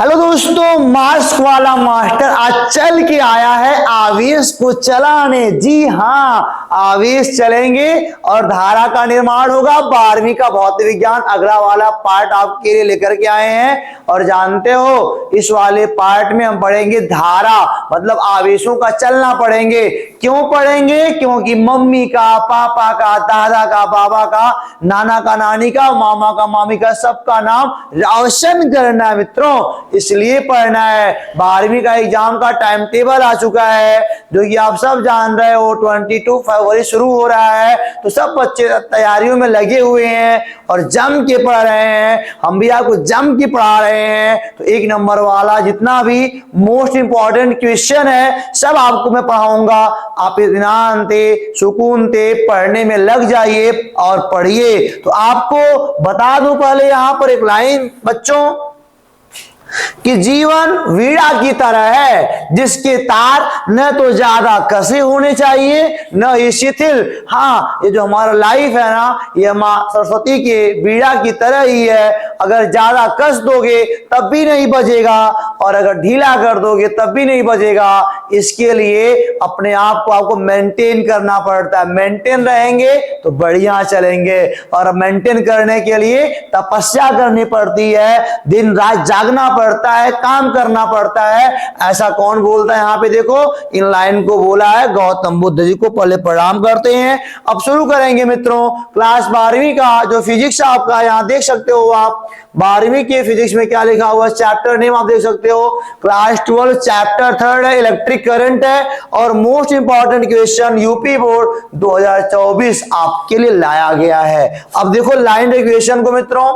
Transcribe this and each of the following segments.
Hello दोस्तों, mask वाला master आज चल के आया है आवेश को चलाने। जी हाँ, आवेश चलेंगे और धारा का निर्माण होगा। 12वीं का भौतिक विज्ञान अगला वाला पार्ट आपके लिए लेकर के आए हैं। और जानते हो, इस वाले पार्ट में हम पढ़ेंगे धारा, मतलब आवेशों का चलना पढ़ेंगे। क्यों पढ़ेंगे? क्योंकि मम्मी का, पापा का, दादा का, बाबा का, नाना का, नानी का, मामा का, मामी का, सबका नाम रोशन करना है मित्रों, इसलिए पढ़ना है। 12वीं का एग्जाम का टाइम टेबल आ चुका है, जो कि आप सब जान रहे हो। 22 फरवरी शुरू हो रहा है, तो सब बच्चे तैयारियों में लगे हुए हैं और जम के पढ़ रहे हैं। हम भी आपको जम के पढ़ा रहे हैं। तो 1 नंबर वाला जितना भी मोस्ट इंपॉर्टेंट क्वेश्चन है, सब आपको मैं पढ़ाऊंगा। आप इत्मीनान से, सुकून से पढ़ने में लग जाइए और पढ़िए। तो आपको बता दूं पहले यहां पर एक लाइन बच्चों, कि जीवन वीणा की तरह है, जिसके तार न तो ज्यादा कसे होने चाहिए न ही शिथिल। हाँ, ये जो हमारा लाइफ है ना, ये माँ सरस्वती के वीणा की तरह ही है। अगर ज्यादा कस दोगे तब भी नहीं बजेगा, और अगर ढीला कर दोगे तब भी नहीं बजेगा। इसके लिए अपने आप को आपको मेंटेन करना पड़ता है। मेंटेन रहेंगे तो बढ़िया चलेंगे, और मेंटेन करने के लिए तपस्या करनी पड़ती है, दिन रात जागना पड़ता है, काम करना पड़ता है। ऐसा कौन बोलता है? यहाँ पे देखो, इन लाइन को बोला है गौतम बुद्ध जी को। पहले प्रणाम करते हैं। अब शुरू करेंगे मित्रों क्लास 12वीं का जो फिजिक्स आपका, यहाँ देख सकते हो आप 12वीं के फिजिक्स में क्या लिखा हुआ, चैप्टर नेम आप देख सकते हो, क्लास 12 चैप्टर 3 है, इलेक्ट्रिक करंट है। और most important question UP board 2024 आपके लिए लाया गया है। अब देखो लाइन क्वेश्चन को मित्रों,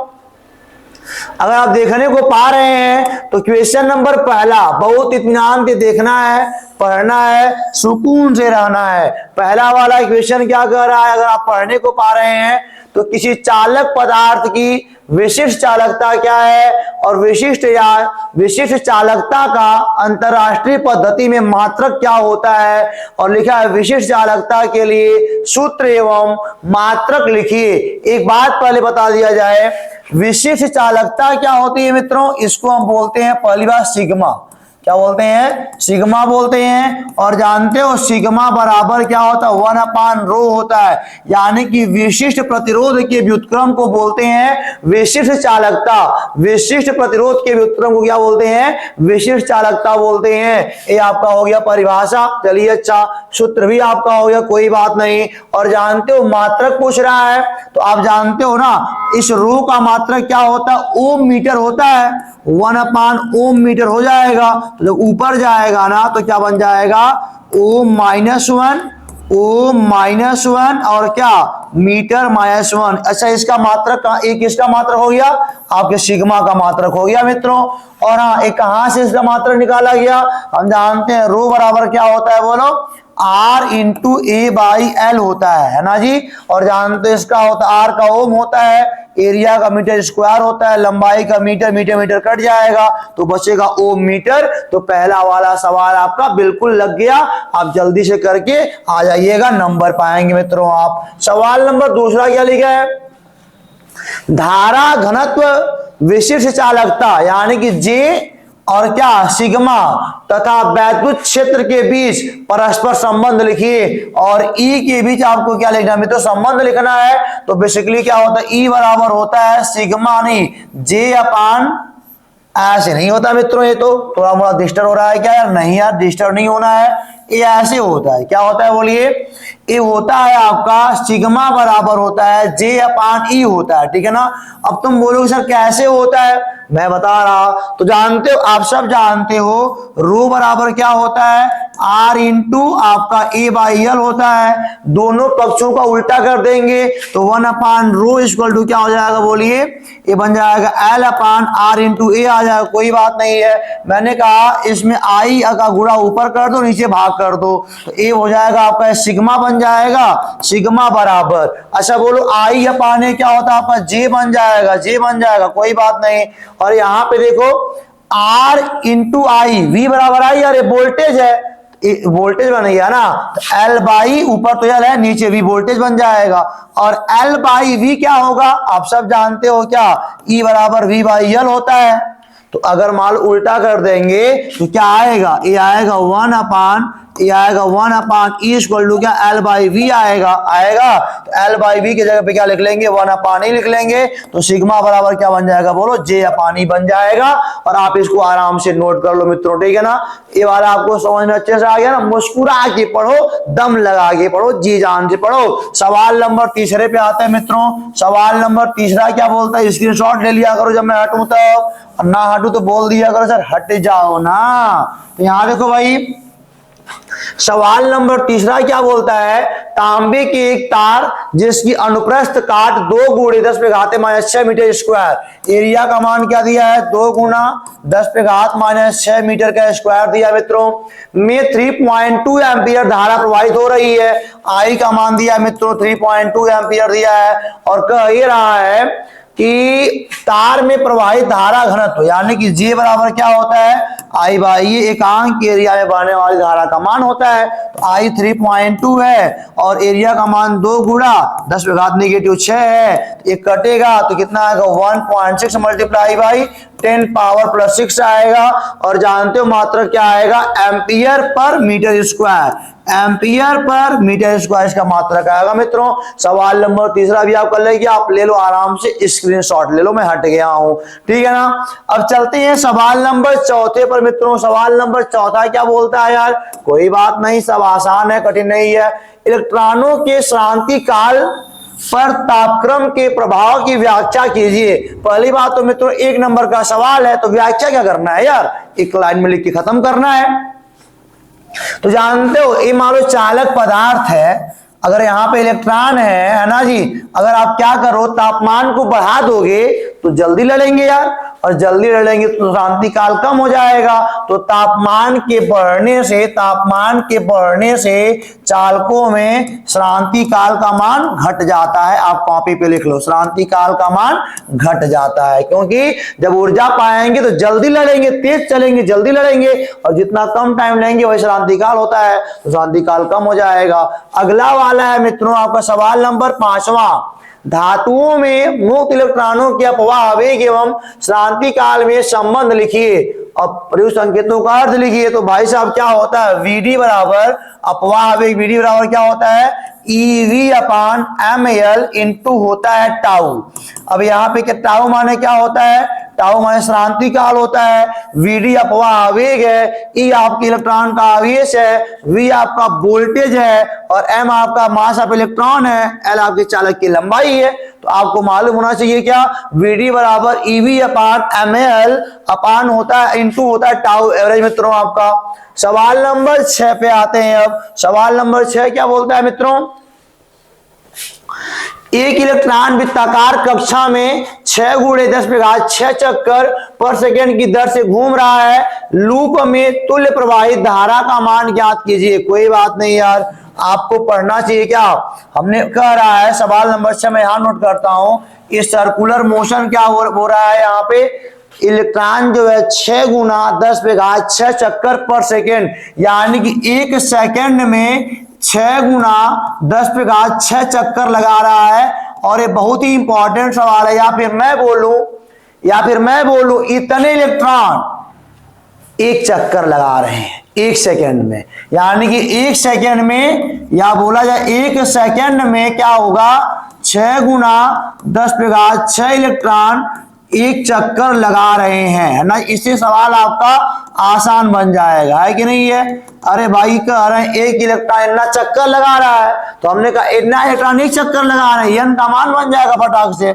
अगर आप देखने को पा रहे हैं तो क्वेश्चन नंबर पहला बहुत इत्मीनान से देखना है, पढ़ना है, सुकून से रहना है। पहला वाला क्वेश्चन क्या कह रहा है, अगर आप पढ़ने को पा रहे हैं तो किसी चालक पदार्थ की विशिष्ट चालकता क्या है, और विशिष्ट चालकता का अंतरराष्ट्रीय पद्धति में मात्रक क्या होता है। और लिखा है विशिष्ट चालकता के लिए सूत्र एवं मात्रक लिखिए। एक बात पहले बता दिया जाए, विशिष्ट चालकता क्या होती है मित्रों, इसको हम बोलते हैं पहली बात सिग्मा। क्या बोलते हैं? सिग्मा बोलते हैं। और जानते हो सिग्मा बराबर क्या होता है? 1/ρ होता है। यानी कि विशिष्ट प्रतिरोध के व्युत्क्रम को बोलते हैं विशिष्ट चालकता। विशिष्ट प्रतिरोध के व्युत्क्रम को क्या बोलते हैं? विशिष्ट चालकता बोलते हैं। ये आपका हो गया परिभाषा। चलिए अच्छा, सूत्र भी आपका हो गया, कोई बात नहीं। और जानते हो मात्रक पूछ रहा है, तो आप जानते हो ना, इस रो का मात्रक क्या होता है? ओम मीटर होता है। 1/ओम मीटर हो जाएगा। तो जब ऊपर जाएगा ना तो क्या बन जाएगा? ओम -1, ओम -1 और क्या मीटर -1। अच्छा, इसका मात्रक एक इसका मात्रक हो गया, आपके सिग्मा का मात्रक हो गया मित्रों। और हाँ, एक कहां से इसका मात्रक निकाला गया? हम जानते हैं रो बराबर क्या होता है, बोलो, R/A/L होता है ना जी। और जानते हैं इसका होता है, R का ओम होता है, एरिया का मीटर स्क्वायर होता है, लंबाई का मीटर, मीटर कट जाएगा तो बचेगा ओम मीटर। तो पहला वाला सवाल आपका बिल्कुल लग गया। आप जल्दी से करके आ जाइएगा, नंबर पाएंगे मित्रों आप। सवाल नंबर दूसरा क्या लिखा है? धारा घनत्व विशिष्ट चालकता, यानी कि जे और क्या सिग्मा तथा वैद्युत क्षेत्र के बीच परस्पर संबंध लिखिए। और ई के बीच आपको क्या लिखना है मित्रों? संबंध लिखना है। तो बेसिकली क्या होता है? ई बराबर होता है सिग्मा नहीं, J/, ऐसे नहीं होता मित्रों। ये तो थोड़ा मोड़ा डिस्टर्ब हो रहा है क्या यार? नहीं यार, डिस्टर्ब नहीं होना है, ये ऐसे होता है। क्या होता है बोलिए? ये होता है आपका सिग्मा बराबर होता है J/E होता है, ठीक है ना। अब तुम बोलोगे सर कैसे होता है, मैं बता रहा। तो जानते हो, आप सब जानते हो रो बराबर क्या होता है? R इंटू आपका A/L होता है। दोनों पक्षों का उल्टा कर देंगे तो 1/ρ इक्वल टू क्या हो जाएगा बोलिए? ये बन जाएगा L/R इंटू A आ जाएगा। कोई बात नहीं है, मैंने कहा इसमें I का गुणा ऊपर कर दो, नीचे भाग कर दो, तो A हो जाएगा आपका सिग्मा बन जाएगा, सिग्मा बराबर। अच्छा बोलो I/A क्या होता है आपका? J बन जाएगा, J बन जाएगा, कोई बात नहीं। और यहाँ पे देखो R इंटू I, V बराबर I, अरे वोल्टेज है, वोल्टेज बन गया ना। तो L/, ऊपर तो L है, नीचे V वोल्टेज बन जाएगा। और L/V क्या होगा? आप सब जानते हो क्या? E बराबर V/L होता है। तो अगर मान लो उल्टा कर देंगे तो क्या आएगा, ये आएगा 1 अपान ई इक्वल टू क्या एल बाई वी आएगा। तो एल बाई वी की जगह पे क्या लिख लेंगे, 1 अपान ई लिख लेंगे। तो सिग्मा बराबर क्या बन जाएगा बोलो, जे अपान ई बन जाएगा। और आप इसको आराम से नोट कर लो मित्रों, ठीक है ना। ये वाला आपको समझ में अच्छे से आ गया ना। मुस्कुरा के पढ़ो, दम लगा के पढ़ो, जी जान से पढ़ो। सवाल नंबर तीसरे पे आते हैं मित्रों। सवाल नंबर तीसरा क्या बोलता है, स्क्रीनशॉट ले लिया करो जब मैं हटूं तो, ना हटूं तो बोल दिया करो सर हट जाओ ना। तो यहां देखो भाई, सवाल नंबर तीसरा क्या बोलता है, तांबे की एक तार जिसकी अनुप्रस्थ काट 2 गुणे 10 पे घात -6 मीटर स्क्वायर, एरिया का मान क्या दिया है 2 गुना 10 पे घात -6 मीटर का स्क्वायर दिया मित्रों, में 3.2 एम्पियर धारा प्रवाहित हो रही है। आई का मान दिया है मित्रों 3.2 एम्पियर दिया है। और कह ये रहा है कि तार में प्रवाहित धारा घनत्व यानी कि जे बराबर क्या होता है, आई बाई ये एकांक एरिया में बहने वाली धारा का मान होता है। तो आई 3.2 है और एरिया का मान 2 गुणा 10 पे घात -6 है। ये कटेगा तो कितना आएगा 1.6 मल्टीप्लाई बाई 10 पावर प्लस 6 आएगा। और जानते हो मात्रा क्या आएगा, ampere per metre square, ampere per metre square इसका मात्रक आएगा मित्रों। सवाल नंबर तीसरा भी आप कर लेंगे, आप ले लो आराम से स्क्रीनशॉट ले लो, मैं हट गया हूं, ठीक है ना। अब चलते हैं सवाल नंबर चौथे पर मित्रों। सवाल नंबर चौथा क्या बोलता है यार, कोई बात नहीं, सब आसान है, कठिन नहीं है। इलेक्ट्रॉनों के शांति काल पर तापक्रम के प्रभाव की व्याख्या कीजिए। पहली बात तो मित्रों 1 नंबर का सवाल है, तो व्याख्या क्या करना है यार, एक लाइन में लिख के खत्म करना है। तो जानते हो ये मान लो चालक पदार्थ है, अगर यहाँ पे इलेक्ट्रॉन है ना जी, अगर आप क्या करो तापमान को बढ़ा दोगे तो जल्दी लड़ेंगे यार, और जल्दी लड़ेंगे तो शांति काल कम हो जाएगा। तो तापमान के बढ़ने से चालकों में शांति काल का मान घट जाता है। आप कॉपी पे लिख लो, शांति काल का मान घट जाता है, क्योंकि जब ऊर्जा पाएंगे तो जल्दी लड़ेंगे, तेज चलेंगे, जल्दी लड़ेंगे, और जितना कम टाइम लेंगे वही शांति काल होता है, तो शांति काल कम हो जाएगा। अगला वाला है मित्रों आपका सवाल नंबर 5वां, धातुओं में मुक्त इलेक्ट्रॉनों के अपवाह आवेग एवं शांति काल में संबंध लिखिए और प्रयुक्त संकेतों का अर्थ लिखिए। तो भाई साहब क्या होता है, वीडी बराबर अपवाह आवेग, वीडी बराबर क्या होता है, ईवी अपान ml इंटू होता है टाउ। अब यहाँ पे क्या टाउ माने क्या होता है, टाउ माने शांति काल होता है, वीडी अपवाह आवेग है, ई आपके इलेक्ट्रॉन का आवेश है, वी आपका वोल्टेज है, और एम आपका मास ऑफ इलेक्ट्रॉन है, एल आपके चालक की लंबाई है। तो आपको मालूम होना चाहिए क्या, वीडी बराबर ईवी अपान ml अपान होता है इंटू होता है टाउ एवरेज मित्रों आपका। सवाल नंबर 6 पे आते हैं। अब सवाल नंबर 6 क्या बोलता है मित्रों, एक इलेक्ट्रॉन वृत्ताकार कक्षा में 6 गुणे 10 पे घात 6 चक्कर पर सेकेंड की दर से घूम रहा है, लूप में तुल्य प्रवाहित धारा का मान ज्ञात कीजिए। कोई बात नहीं यार, आपको पढ़ना चाहिए क्या, हमने कह रहा है सवाल नंबर 6 में यहां नोट करता हूं, इस सर्कुलर मोशन क्या हो रहा है, यहाँ पे इलेक्ट्रॉन जो है 6 गुना 10 पे घात 6 चक्कर पर सेकेंड, यानी कि 1 सेकेंड में 6 गुना 10 पे घात 6 चक्कर लगा रहा है। और ये बहुत ही इंपॉर्टेंट सवाल है, या फिर मैं बोलूं इतने इलेक्ट्रॉन 1 चक्कर लगा रहे हैं 1 सेकेंड में, यानी कि 1 सेकेंड में, या बोला जाए 1 सेकेंड में क्या होगा, 6 गुना 10 पे घात 6 इलेक्ट्रॉन 1 चक्कर लगा रहे हैं, है ना। इससे सवाल आपका आसान बन जाएगा, है कि नहीं है। अरे भाई कह रहे हैं 1 इलेक्ट्रॉन इतना चक्कर लगा रहा है, तो हमने कहा इतना इलेक्ट्रॉन 1 चक्कर लगा रहे हैं, n का मान बन जाएगा फटाक से,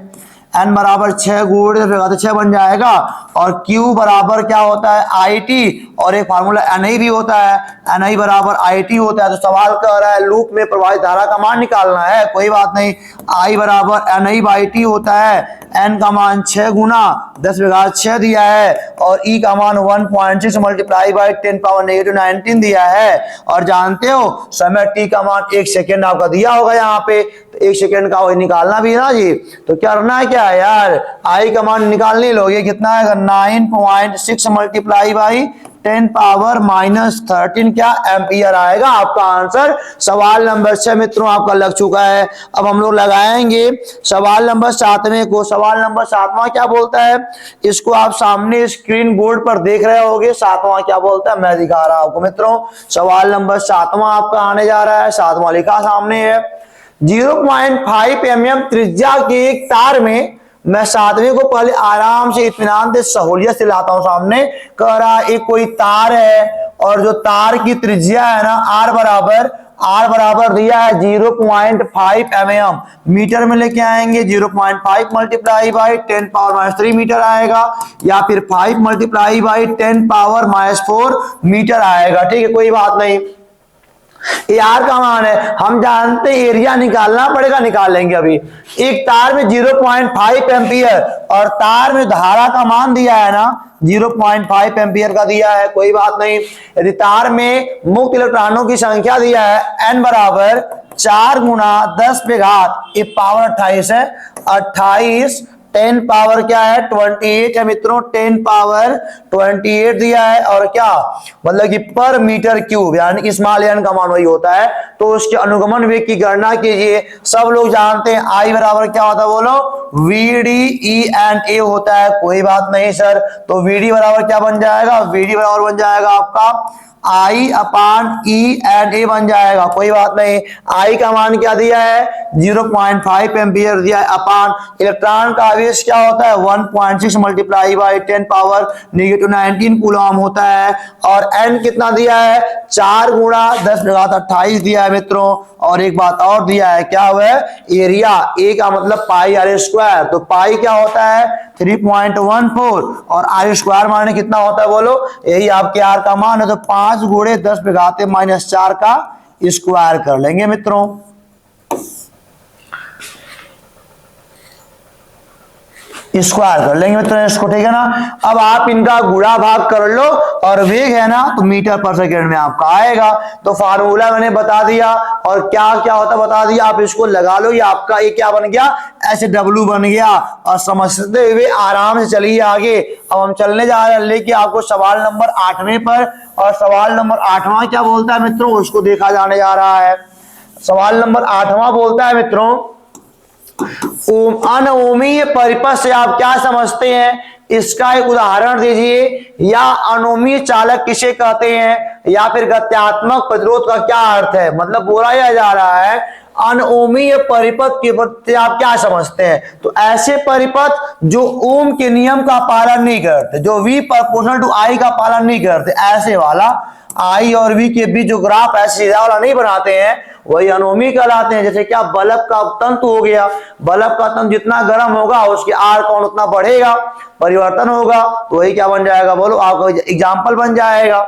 n बराबर 6 गुणे 6 बन जाएगा। और q बराबर क्या होता है IT, और एक फार्मूला NI भी होता है, NI बराबर IT होता है। तो सवाल कह रहा है लूप में प्रवाहित धारा का मान निकालना है, कोई बात नहीं, I बराबर NI बाई T होता है, n का मान 6 गुना 10 पे घात 6 दिया है, और E का मान 1.6 मल्टीप्लाई बाई 10 पावर -19 दिया है। और जानते हो समय T का मान 1 सेकेंड आपका दिया होगा यहाँ पे, तो 1 सेकेंड का वही निकालना भी है ना जी। तो क्या करना है क्या यार, I का मान निकालने लोगे, कितना है 9.6 मल्टीप्लाई बाई 10 पावर -13 क्या एम्पियर आएगा आपका आंसर। सवाल नंबर 6 मित्रों आपका लग चुका है। अब हम लोग लगाएंगे सवाल नंबर 7वें को। सवाल नंबर 7वां क्या बोलता है, इसको आप सामने स्क्रीन बोर्ड पर देख रहे होगे। 7वां क्या बोलता है मैं दिखा रहा हूं आपको मित्रों। सवाल नंबर 7वां आपका आने जा रहा है। 7वां लिखा सामने है, 0.5 mm त्रिज्या के एक तार में, मैं 7वें को पहले आराम से इत्मीनान से सहूलियत से लाता हूं सामने। कह रहा एक कोई तार है और जो तार की त्रिज्या है ना आर बराबर दिया है 0.5 mm। मीटर में लेके आएंगे 0.5 मल्टीप्लाई बाई 10 पावर -3 मीटर आएगा, या फिर 5 मल्टीप्लाई बाई 10 पावर -4 मीटर आएगा। ठीक है, कोई बात नहीं। यार का मान है, हम जानते हैं एरिया निकालना पड़ेगा, निकाल लेंगे अभी। एक तार में 0.5 एम्पियर और तार में धारा का मान दिया है ना 0.5 एम्पियर का दिया है, कोई बात नहीं। यदि तार में मुक्त इलेक्ट्रॉनों की संख्या दिया है n बराबर 4 गुना 10 पे घात ये पावर 28 है, 28 10 पावर क्या है 28 है मित्रों, 10 पावर 28 दिया है। और क्या मतलब कि पर मीटर क्यूब यानी कि स्मॉल n का मान वही होता है। तो उसके अनुगमन वेग की गणना कीजिए। सब लोग जानते हैं आई बराबर क्या होता है बोलो, VD E&A होता है, कोई बात नहीं सर। तो VD बराबर क्या बन जाएगा, VD बराबर बन जाएगा आपका I/E&A बन जाएगा, कोई बात नहीं। I का मान क्या दिया है 0.5 एम्पियर दिया है, अपान इलेक्ट्रॉन का आवेश क्या होता है 1.6 मल्टीप्लाई बाई 10 पावर -19 कूलम होता है। और n कितना दिया है 4 गुणा 10 घात 28 दिया है मित्रों। और एक बात और दिया है, क्या हुआ है एरिया, ए का मतलब पाई आर स्क्वायर। तो पाई क्या होता है 3.14 और आर स्क्वायर माने कितना होता है बोलो, यही आपके आर का मान है। तो 5 गुणे 10 पे घाते -4 का स्क्वायर कर लेंगे मित्रों। स्क्वायर कर लेंगे मित्रों इसको, ठीक है ना। अब आप इनका गुणा भाग कर लो और वेग है ना तो मीटर पर सेकंड में आपका आएगा। तो फार्मूला मैंने बता दिया और क्या क्या होता बता दिया, आप इसको लगा लो। ये आपका ये क्या बन गया SW बन गया। और समझते हुए आराम से चलिए आगे। अब हम चलने जा रहे हैं लेके आपको सवाल नंबर 8वें पर। और सवाल नंबर 8वां क्या बोलता है मित्रों उसको देखा जाने जा रहा है। सवाल नंबर 8वां बोलता है मित्रों अनओमीय परिपथ से आप क्या समझते हैं, इसका एक उदाहरण दीजिए। या अनोमीय चालक किसे कहते हैं, या फिर गत्यात्मक प्रतिरोध का क्या अर्थ है। मतलब बोला जा रहा है अनओमीय परिपथ के प्रति आप क्या समझते हैं। तो ऐसे परिपथ जो ओम के नियम का पालन नहीं करते, जो V प्रोपोर्शनल टू I का पालन नहीं करते, ऐसे वाला I और V के बीच जो ग्राफ ऐसे सीधा वाला नहीं बनाते हैं वही अनोमी कहलाते हैं। जैसे क्या बल्ब का तंतु हो गया, बल्ब का तंतु जितना गर्म होगा उसके आर कोण उतना बढ़ेगा, परिवर्तन होगा, तो वही क्या बन जाएगा बोलो आपका एग्जाम्पल बन जाएगा।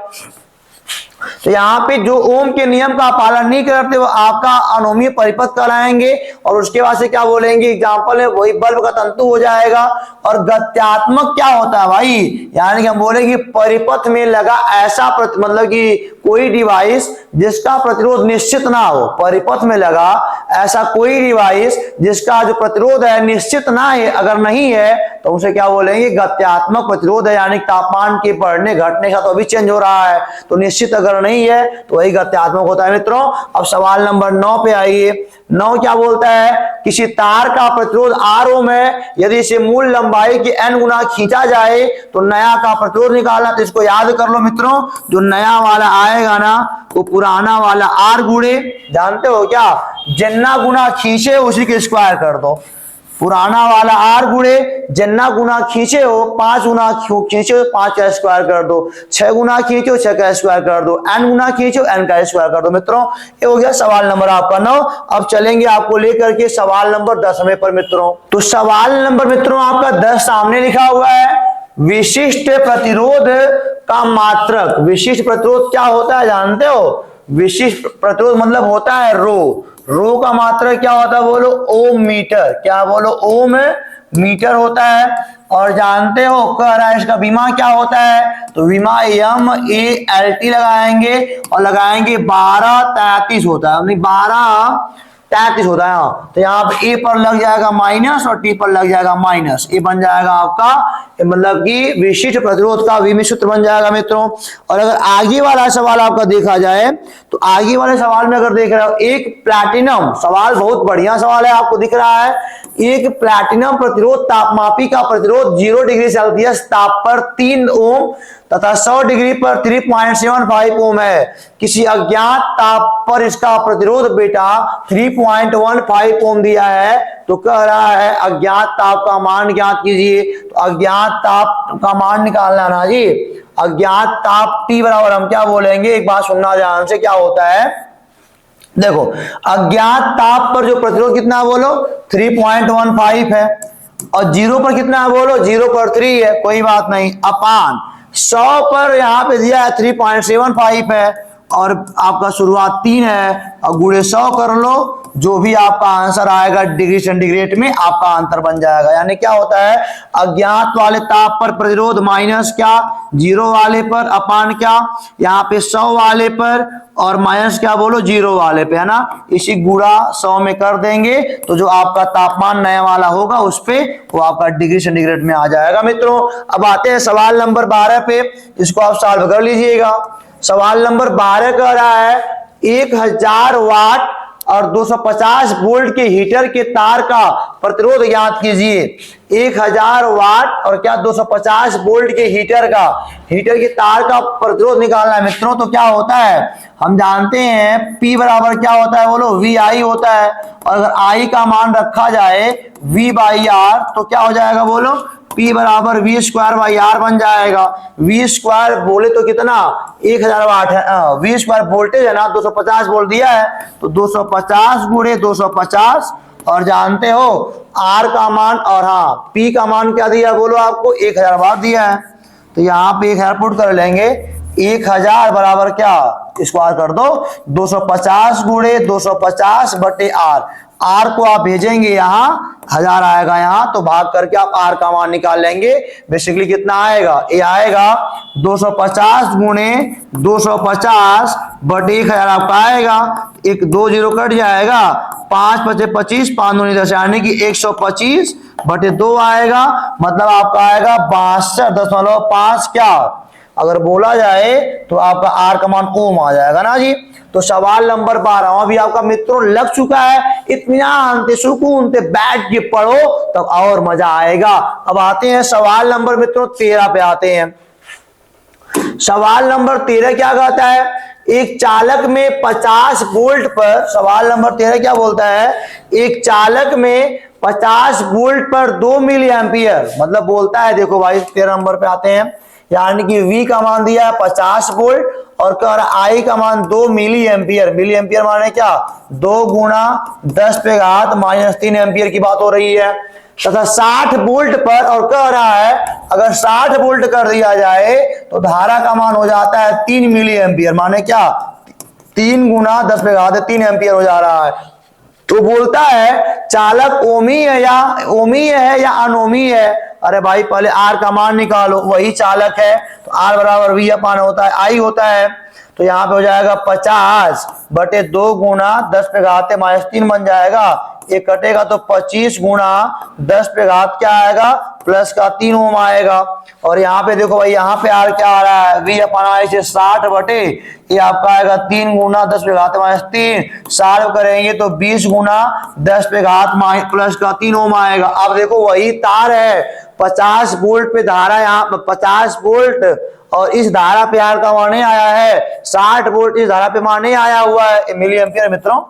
तो यहाँ पे जो ओम के नियम का पालन नहीं करते वो आपका अनोमीय परिपथ कहलाएंगे। और उसके बाद से क्या बोलेंगे एग्जाम्पल है वही बल्ब का तंतु हो जाएगा। और गत्यात्मक क्या होता है भाई, यानी कि हम बोलेंगे परिपथ में लगा ऐसा मतलब कि कोई डिवाइस जिसका प्रतिरोध निश्चित ना हो, परिपथ में लगा ऐसा कोई डिवाइस जिसका जो प्रतिरोध है निश्चित ना है, अगर नहीं है तो उसे क्या बोलेंगे गत्यात्मक प्रतिरोध है। यानी तापमान के बढ़ने घटने का तो अभी चेंज हो रहा है, तो निश्चित अगर नहीं है तो वही गत्यात्मक होता है मित्रों। अब सवाल नंबर 9 पे आइए। 9 क्या बोलता है, किसी तार का प्रतिरोध R ओम है, यदि इसे मूल लंबाई के n गुना खींचा जाए तो नया का प्रतिरोध निकालना। तो इसको याद कर लो मित्रों, जो नया वाला आएगा ना वो पुराना वाला R गुणे, जानते हो क्या, जितना गुना खींचे उसी के स्क्वायर कर दो। पुराना वाला R गुणे जितना गुना खींचे हो 5 गुना खींचो 5 का स्क्वायर कर दो, 6 गुना खींचो 6 का स्क्वायर कर दो, n गुना खींचो n का स्क्वायर कर दो। मित्रों ये हो गया सवाल नंबर आपका 9। अब चलेंगे आपको लेकर के सवाल नंबर 10वें पर मित्रों। तो सवाल नंबर मित्रों आपका 10 सामने लिखा हुआ है, विशिष्ट प्रतिरोध का मात्रक। विशिष्ट प्रतिरोध क्या होता है जानते हो, विशिष्ट प्रतिरोध मतलब होता है रो का मात्रक क्या होता है बोलो ओम मीटर, क्या बोलो ओम मीटर होता है। और जानते हो कह रहा है इसका विमा क्या होता है, तो विमा MALT लगाएंगे और लगाएंगे 1233 होता है, 12 33 होता है। यहाँ तो यहाँ पे ए पर लग जाएगा माइनस और टी पर लग जाएगा माइनस, ये बन जाएगा आपका मतलब कि विशिष्ट प्रतिरोध का विमित सूत्र बन जाएगा मित्रों। और अगर आगे वाला सवाल आपका देखा जाए तो आगे वाले सवाल में अगर देख रहे हो, एक प्लैटिनम, सवाल बहुत बढ़िया सवाल है, आपको दिख रहा है, एक प्लैटिनम प्रतिरोध तापमापी का प्रतिरोध 0 डिग्री सेल्सियस ताप पर 3 ओम तथा 100 डिग्री पर 3.75 ओम है। किसी अज्ञात ताप पर इसका प्रतिरोध बेटा 3.15 ओम दिया है। तो कह रहा है अज्ञात ताप का मान ज्ञात कीजिए। तो अज्ञात ताप का मान निकालना ना जी, अज्ञात ताप T बराबर हम क्या बोलेंगे, एक बात सुनना ध्यान से, क्या होता है देखो, अज्ञात ताप पर जो प्रतिरोध कितना है बोलो 3.15 है, और 0 पर कितना है बोलो 0 पर 3 है, कोई बात नहीं, अपान 100 पर यहाँ पे दिया है 3.75 है और आपका शुरुआत 3 है और गुणे 100 कर लो, जो भी आपका आंसर आएगा डिग्री सेंटीग्रेड में आपका आंसर बन जाएगा। यानी क्या होता है, अज्ञात वाले ताप पर प्रतिरोध माइनस क्या 0 वाले पर अपान क्या यहाँ पे 100 वाले पर और माइनस क्या बोलो 0 वाले पे, है ना, इसी गुणा 100 में कर देंगे तो जो आपका तापमान नया वाला होगा उस पे वो आपका डिग्री सेंटीग्रेड में आ जाएगा मित्रों। अब आते हैं सवाल नंबर 12 पे, इसको आप सॉल्व कर लीजिएगा। सवाल नंबर 12 कह रहा है 1000 वाट और 250 वोल्ट के हीटर के तार का प्रतिरोध ज्ञात कीजिए। 1000 वाट और क्या 250 वोल्ट के हीटर के तार का प्रतिरोध निकालना है मित्रों। तो क्या होता है, हम जानते हैं P बराबर क्या होता है बोलो वी आई होता है, और अगर I का मान रखा जाए V बाई आर तो क्या हो जाएगा बोलो P बराबर वी स्क्वायर बाई आर बन जाएगा। वी स्क्वायर बोले तो कितना 1000 वाट है, वी स्क्वायर वोल्टेज है ना 250 वोल्ट दिया है, तो 250 गुणे 250 और जानते हो आर का मान और हाँ P का मान क्या दिया बोलो आपको 1000 वाट दिया है। तो यहाँ पे 1000 पुट कर लेंगे, 1000 बराबर क्या स्क्वायर कर दो 250 गुणे 250 बटे आर को आप भेजेंगे यहाँ 1000 आएगा यहाँ, तो भाग करके आप आर का मान निकाल लेंगे। बेसिकली कितना आएगा, ये आएगा 250 गुणे 250 बटे 1000 आपका आएगा, एक 2 0 कट जाएगा, 5 पचे 25 5 दूनी 10 यानी कि 125 बटे 2 आएगा, मतलब आपका आएगा 62.5 क्या अगर बोला जाए तो आपका आर का मान ओम आ जाएगा ना जी। तो सवाल नंबर 12 अभी आपका मित्रों लग चुका है, इत्मीनान से सुकून से बैठ के पढ़ो तब और मजा आएगा। अब आते हैं सवाल नंबर मित्रों 13 पे आते हैं। सवाल नंबर 13 क्या कहता है, एक चालक में 50 वोल्ट पर, सवाल नंबर 13 क्या बोलता है, एक चालक में 50 वोल्ट पर 2 मिली एम्पियर, मतलब बोलता है देखो भाई 13 नंबर पे आते हैं, यानी कि V का मान दिया है 50 वोल्ट और कह रहा I का मान 2 मिली एम्पियर, मिली एम्पियर माने क्या 2 गुणा 10 पे घात -3 एम्पियर की बात हो रही है, तथा 60 वोल्ट पर और कह रहा है अगर 60 वोल्ट कर दिया जाए तो धारा का मान हो जाता है 3 मिली एम्पियर, माने क्या 3 गुणा 10 पे घात 3 एम्पियर हो जा रहा है। तो बोलता है चालक ओमीय है या अनोमीय है। अरे भाई पहले आर का मान निकालो, वही चालक है तो आर बराबर वी अपान होता है आई होता है, तो यहाँ पे हो जाएगा 50 बटे 2 गुणा 10 पे घात -3 बन जाएगा, ये कटेगा तो 25 गुणा 10 पे घात क्या आएगा प्लस का 3 ओम आएगा। और यहाँ पे देखो भाई यहाँ पे आर क्या आ रहा है वी अपन आई से 60 बटे ये आपका आएगा 3 गुणा 10 पे घात -3, सॉल्व करेंगे तो 20 गुणा 10 पे घात प्लस का 3 ओम आएगा। अब देखो वही तार है 50 वोल्ट पे धारा यहाँ 50 वोल्ट और इस धारा पे आर का मान नहीं आया है, 60 वोल्ट इस धारा पे मान नहीं आया हुआ है मिली एम्पियर मित्रों।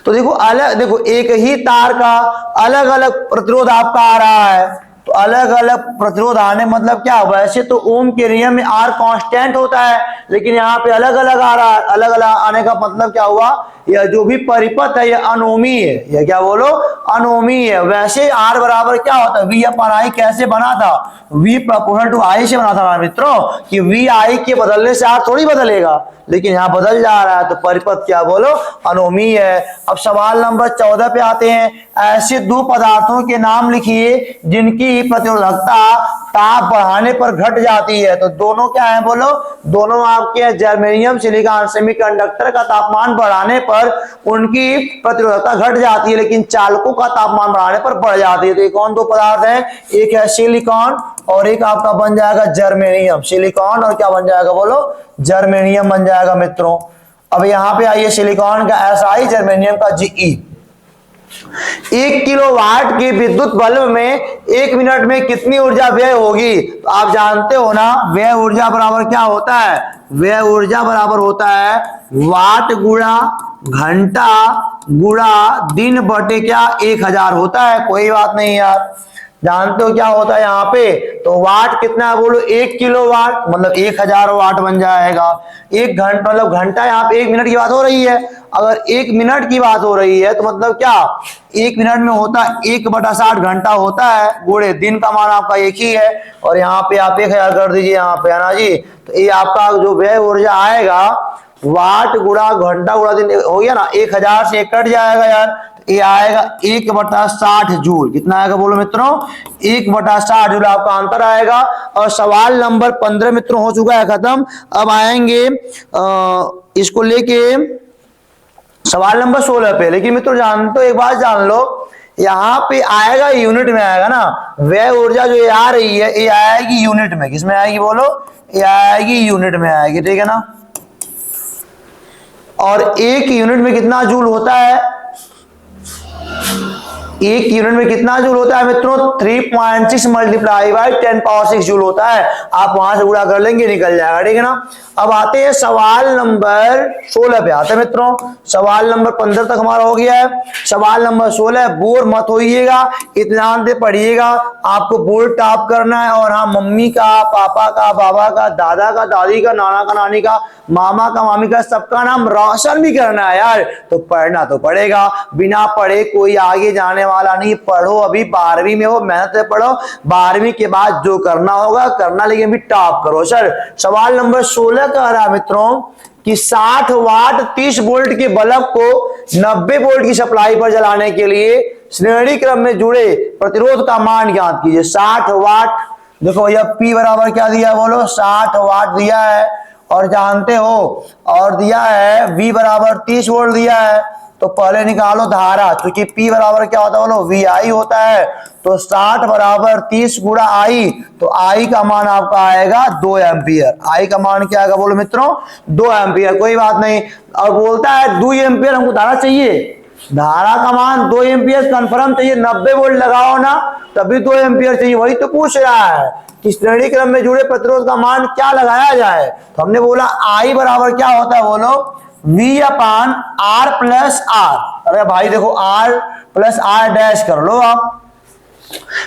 तो देखो एक ही तार का अलग अलग प्रतिरोध आपका आ रहा है, तो अलग अलग प्रतिरोध आने मतलब क्या, वैसे तो ओम के नियम में आर कांस्टेंट होता है लेकिन यहाँ पे अलग अलग आ रहा है, अलग अलग आने का मतलब क्या हुआ, यह जो भी परिपथ है यह अनोमी है, यह क्या बोलो अनोमी है। वैसे आर बराबर क्या होता है वी अपन आई कैसे बना था, वी प्रोपोर्शनल टू आई से बना था मित्रों, कि वी आई के बदलने से आर थोड़ी बदलेगा, लेकिन यहाँ बदल जा रहा है तो परिपथ क्या बोलो अनोमी है। अब सवाल नंबर 14 पे आते हैं, ऐसे दो पदार्थों के नाम लिखिए जिनकी इसकी प्रतिरोधकता ताप बढ़ाने पर घट जाती है। तो दोनों क्या है बोलो, दोनों आपके जर्मेनियम सिलिकॉन सेमीकंडक्टर का तापमान बढ़ाने पर उनकी प्रतिरोधकता घट जाती है, लेकिन चालकों का तापमान बढ़ाने पर बढ़ जाती है। तो ये कौन दो पदार्थ है, एक है सिलिकॉन और एक आपका बन जाएगा जर्मेनियम। सिलिकॉन और क्या बन जाएगा बोलो, जर्मेनियम बन जाएगा मित्रों। अब यहां पे आइए, सिलिकॉन का SI, जर्मेनियम का GE। 1 किलोवाट के विद्युत बल्ब में 1 मिनट में कितनी ऊर्जा व्यय होगी? तो आप जानते हो ना, व्यय ऊर्जा बराबर क्या होता है, व्यय ऊर्जा बराबर होता है वाट गुणा घंटा गुणा दिन बटे क्या 1000 होता है। कोई बात नहीं यार, जानते हो क्या होता है यहाँ पे, तो वाट कितना है बोलो, 1 किलोवाट मतलब 1000 वाट बन जाएगा। 1 घंटा मतलब घंटा, यहाँ पे 1 मिनट की बात हो रही है। अगर 1 मिनट की बात हो रही है तो मतलब क्या, 1 मिनट में होता 1/60 घंटा होता है, गुणे दिन का मान आपका एक ही है और यहाँ पे आप 1000 कर दीजिए यहाँ पे, है ना जी। तो ये आपका जो व्यय ऊर्जा आएगा वाट गुणा घंटा गुणा दिन हो गया ना, 1000 से 1 कट जाएगा यार, ये आएगा 1/60 जूल। कितना आएगा बोलो मित्रों, 1/60 जूल आपका आंसर आएगा। और सवाल नंबर 15 मित्रों हो चुका है खत्म। अब आएंगे इसको लेके सवाल नंबर 16 पे। लेकिन मित्रों जानते हो, एक बात जान लो, यहाँ पे आएगा यूनिट में आएगा ना, व्यय ऊर्जा जो ये आ रही है ये आएगी यूनिट में। किसमें आएगी बोलो, ये आएगी यूनिट में आएगी, ठीक है ना। और 1 यूनिट में कितना जूल होता है, 1 यूनिट में कितना जूल होता है मित्रों, 3.6 मल्टीप्लाई बाई 10⁻6 जूल होता है। आप वहां से गुणा कर लेंगे, निकल जाएगा, ठीक है ना। अब आते हैं सवाल नंबर 16 पे आते हैं मित्रों। सवाल नंबर 15 तक हमारा हो गया है। सवाल नंबर 16, बोर मत होइएगा, इत्मीनान से पढ़िएगा, आपको बोर्ड टॉप करना है। और हाँ, मम्मी का, पापा का, बाबा का, दादा का, दादी का, नाना का, नानी का, मामा का, मामी का, सबका नाम रोशन भी करना है यार। तो पढ़ना तो पड़ेगा, बिना पढ़े कोई आगे जाने वाला नहीं। पढ़ो, अभी 12वीं में हो, मेहनत से पढ़ो, 12वीं के बाद जो करना होगा करना, लेकिन भी टॉप करो। सर सवाल नंबर 16 कह रहा है मित्रों कि 60 वाट 30 वोल्ट के बल्ब को 90 वोल्ट की सप्लाई पर जलाने के लिए श्रेणी क्रम में जुड़े प्रतिरोध का मान ज्ञात कीजिए। 60 वाट, देखो यह P बराबर क्या दिया है बोलो, 60 वाट दिया है और जानते हो, और दिया है V बराबर 30 वोल्ट दिया है। तो पहले निकालो धारा, क्योंकि P बराबर क्या होता है बोलो, VI होता है। तो 60 बराबर 30 गुणा I, तो I का मान आपका आएगा 2 एम्पियर। I का मान क्या आएगा बोलो मित्रों, 2 एम्पियर। कोई बात नहीं। और बोलता है 2 एम्पियर हमको धारा चाहिए, धारा का मान 2 एम्पियर कंफर्म चाहिए, 90 वोल्ट लगाओ ना तभी 2 एम्पियर चाहिए। वही तो पूछ रहा है कि श्रेणी क्रम में जुड़े प्रतिरोध का मान क्या लगाया जाए। तो हमने बोला I बराबर क्या होता है बोलो, V/R प्लस R। अरे भाई देखो, R प्लस R डैश कर लो आप।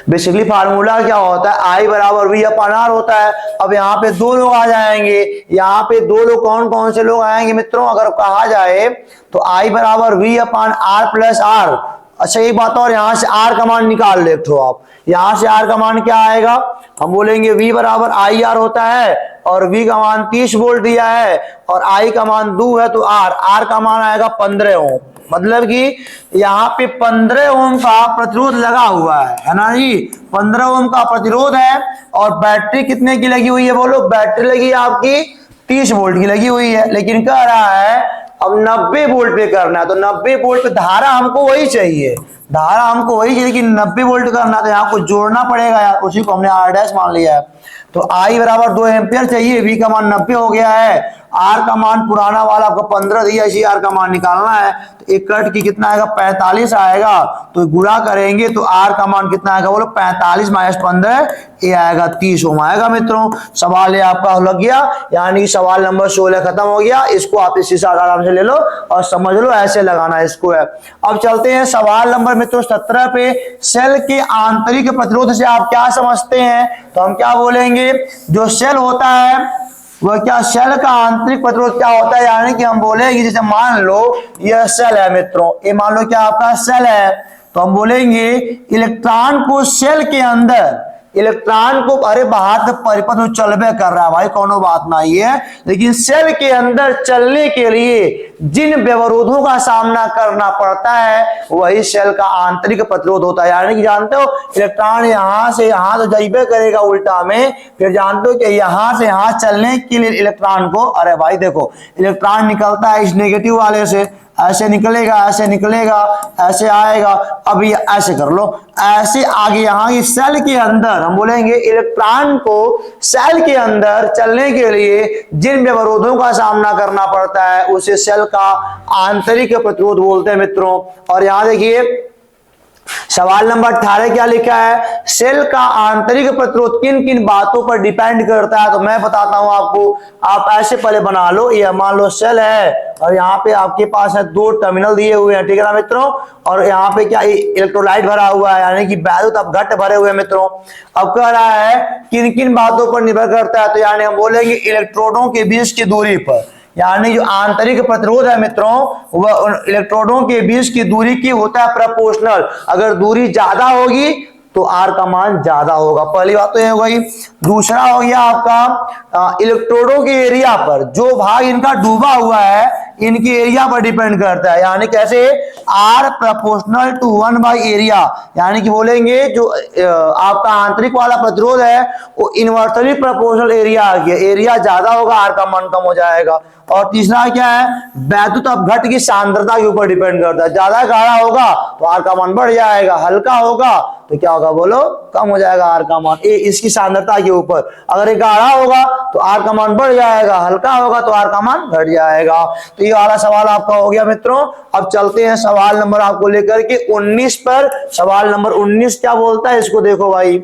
बेसिकली फार्मूला क्या होता है, I बराबर V/R होता है। अब यहाँ पे 2 लोग आ जाएंगे, यहाँ पे 2 लोग कौन कौन से लोग आएंगे मित्रों, अगर कहा जाए तो I बराबर V/R प्लस R। अच्छा एक बात और, यहाँ से R का मान निकाल लेते हो आप। यहाँ से R का मान क्या आएगा, हम बोलेंगे V बराबर IR होता है और V का मान 30 वोल्ट दिया है और I का मान 2 है, तो R का मान आएगा 15 ओम। मतलब कि यहाँ पे 15 ओम का प्रतिरोध लगा हुआ है ना जी, 15 ओम का प्रतिरोध है। और बैटरी कितने की लगी हुई है बोलो, बैटरी लगी आपकी 30 वोल्ट की लगी हुई है। लेकिन कह रहा है अब 90 वोल्ट पे करना है, तो 90 वोल्ट पे धारा हमको वही चाहिए, धारा हमको वही चाहिए, लेकिन 90 वोल्ट करना तो यहाँ को जोड़ना पड़ेगा यार, उसी को हमने R डैश मान लिया है। तो I बराबर 2 एम्पियर चाहिए, V का मान 90 हो गया है, R का मान पुराना वाला आपको 15 दिया, इसी R का मान निकालना है। तो एक कट की कितना आएगा, 45 आएगा। तो गुणा करेंगे तो R का मान कितना आएगा बोलो, 45 माइनस 15, ये आएगा 30 ओम आएगा मित्रों। सवाल ये आपका लग गया, यानी कि सवाल नंबर 16 खत्म हो गया। इसको आप इसी से आराम से ले लो और समझ लो, ऐसे लगाना इसको है। अब चलते हैं सवाल नंबर मित्रों 17 पे। सेल के आंतरिक प्रतिरोध से आप क्या समझते हैं, तो हम क्या बोलेंगे, जो सेल होता है वह क्या, सेल का आंतरिक प्रतिरोध क्या होता है, यानी कि हम बोलेंगे जैसे मान लो यह सेल है मित्रों, ये मान लो क्या आपका सेल है, तो हम बोलेंगे इलेक्ट्रॉन को सेल के अंदर, इलेक्ट्रॉन को अरे बाहर से परिपथ में चलबे कर रहा है भाई, कोनो बात नहीं है, लेकिन सेल के अंदर चलने के लिए जिन व्यवरोधों का सामना करना पड़ता है वही सेल का आंतरिक प्रतिरोध होता है। यानी कि जानते हो इलेक्ट्रॉन यहां से यहां तो जाइबे करेगा उल्टा में, फिर जानते हो कि यहां से यहां चलने के लिए इलेक्ट्रॉन को, अरे भाई देखो इलेक्ट्रॉन निकलता है इस नेगेटिव वाले से, ऐसे निकलेगा ऐसे निकलेगा ऐसे आएगा, अब ये ऐसे कर लो, ऐसे आगे यहाँ की सेल के अंदर हम बोलेंगे इलेक्ट्रॉन को सेल के अंदर चलने के लिए जिन व्यवरोधों का सामना करना पड़ता है उसे सेल का आंतरिक प्रतिरोध बोलते हैं मित्रों। और यहां देखिए सवाल नंबर 18 क्या लिखा है, सेल का आंतरिक प्रतिरोध किन किन बातों पर डिपेंड करता है, तो मैं बताता हूं आपको। आप ऐसे पहले बना लो, ये मान लो सेल है और यहाँ पे आपके पास है 2 टर्मिनल दिए हुए हैं, ठीक है ना मित्रों, और यहाँ पे क्या इलेक्ट्रोलाइट भरा हुआ है यानी कि वैद्युत अपघट्ट भरे हुए हैं मित्रों। अब कह रहा है किन किन बातों पर निर्भर करता है, तो यानी हम बोलेंगे इलेक्ट्रोडों के बीच की दूरी पर, यानी जो आंतरिक प्रतिरोध है मित्रों वह इलेक्ट्रोडों के बीच की दूरी की होता है प्रोपोर्शनल। अगर दूरी ज्यादा होगी तो आर का मान ज्यादा होगा, पहली बात तो ये हो गई। दूसरा हो गया आपका इलेक्ट्रोडों के एरिया पर, जो भाग इनका डूबा हुआ है इनके एरिया पर डिपेंड करता है, यानी कैसे are proportional to 1 by area, यानी कि बोलेंगे जो आपका आंतरिक वाला प्रतिरोध है वो इनवर्सली प्रोपोर्शनल एरिया आ गया, एरिया ज्यादा होगा आर का मान कम हो जाएगा। और तीसरा क्या है, वैद्युत अपघट्ट की सांद्रता के ऊपर डिपेंड करता है, ज्यादा गाढ़ा होगा तो आर का मान बढ़ जाएगा, हल्का होगा तो क्या होगा बोलो कम हो जाएगा आर का मान, इसकी सांद्रता के ऊपर। अगर ये गाढ़ा होगा तो आर का मान बढ़ जाएगा, हल्का होगा तो आर का मान घट जाएगा। तो ये वाला सवाल आपका हो गया मित्रों। अब चलते हैं सवाल नंबर आपको लेकर के 19 पर। सवाल नंबर 19 क्या बोलता है, इसको देखो भाई,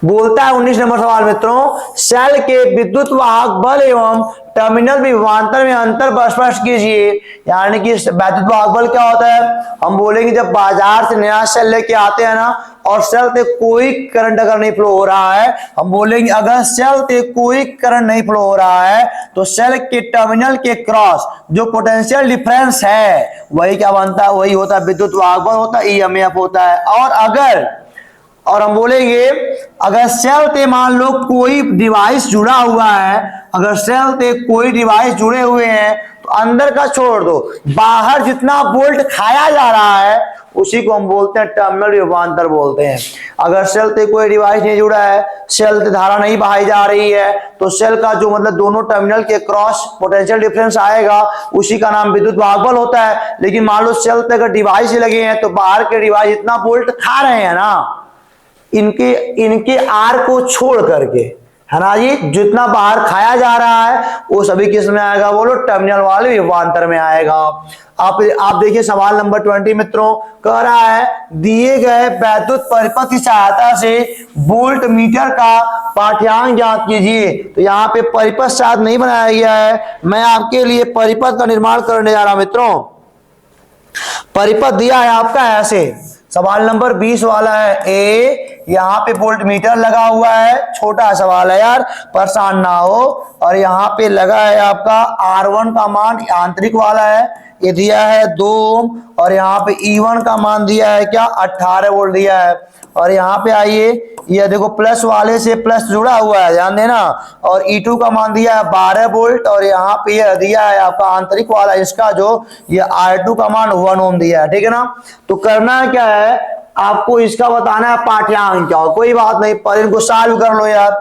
बोलता है 19 नंबर सवाल मित्रों, सेल के विद्युत वाहक बल एवं टर्मिनल विभवांतर में अंतर स्पष्ट कीजिए। यानी कि वैद्युत वाहक बल क्या होता है, हम बोलेंगे जब बाजार से नया सेल लेके आते हैं ना और सेल से कोई करंट अगर नहीं फ्लो हो रहा है, हम बोलेंगे अगर सेल से कोई करंट नहीं फ्लो हो रहा है तो सेल के टर्मिनल के क्रॉस जो पोटेंशियल डिफरेंस है वही क्या बनता है, वही होता है विद्युत वाहक बल होता है, ईएमएफ होता है। और हम बोलेंगे अगर सेल से मान लो कोई डिवाइस जुड़ा हुआ है, अगर सेल से कोई डिवाइस जुड़े हुए हैं तो अंदर का छोड़ दो, बाहर जितना वोल्ट खाया जा रहा है उसी को हम बोलते हैं टर्मिनल विभवांतर बोलते हैं। अगर सेल से कोई डिवाइस नहीं जुड़ा है, सेल से धारा नहीं बहाई जा रही है तो सेल का जो मतलब दोनों टर्मिनल के क्रॉस पोटेंशियल डिफरेंस आएगा उसी का नाम विद्युत वाहक बल होता है। लेकिन मान लो सेल से अगर डिवाइस लगे हैं तो बाहर के डिवाइस इतना वोल्ट खा रहे हैं ना, इनके आर को छोड़ करके, है ना जी, जितना बाहर खाया जा रहा है वो सभी किस में आएगा बोलो, टर्मिनल वाले विभवांतर में आएगा। आप देखिए सवाल नंबर 20 मित्रों, कह रहा है दिए गए वैद्युत परिपथ की सहायता से वोल्ट मीटर का पाठ्यांक ज्ञात कीजिए। तो यहाँ पे परिपथ शायद नहीं बनाया गया है, मैं आपके लिए परिपथ का निर्माण करने जा रहा हूं मित्रों। परिपथ दिया है आपका ऐसे, सवाल नंबर 20 वाला है ए, यहाँ पे वोल्ट मीटर लगा हुआ है, छोटा सवाल है यार परेशान ना हो, और यहाँ पे लगा है आपका R1 का मान आंतरिक वाला है, ये दिया है 2 ओम, और यहाँ पे E1 का मान दिया है क्या 18 वोल्ट दिया है। और यहाँ पे आइए ये देखो प्लस वाले से प्लस जुड़ा हुआ है ध्यान देना, और E2 का मान दिया है 12 वोल्ट, और यहाँ पे ये दिया है आपका आंतरिक वाला इसका जो ये R2 का मान 1 ओम दिया है, ठीक है ना। तो करना क्या है, आपको इसका बताना है पाठ्यांक क्या हो, कोई बात नहीं पर इनको सॉल्व कर लो यार।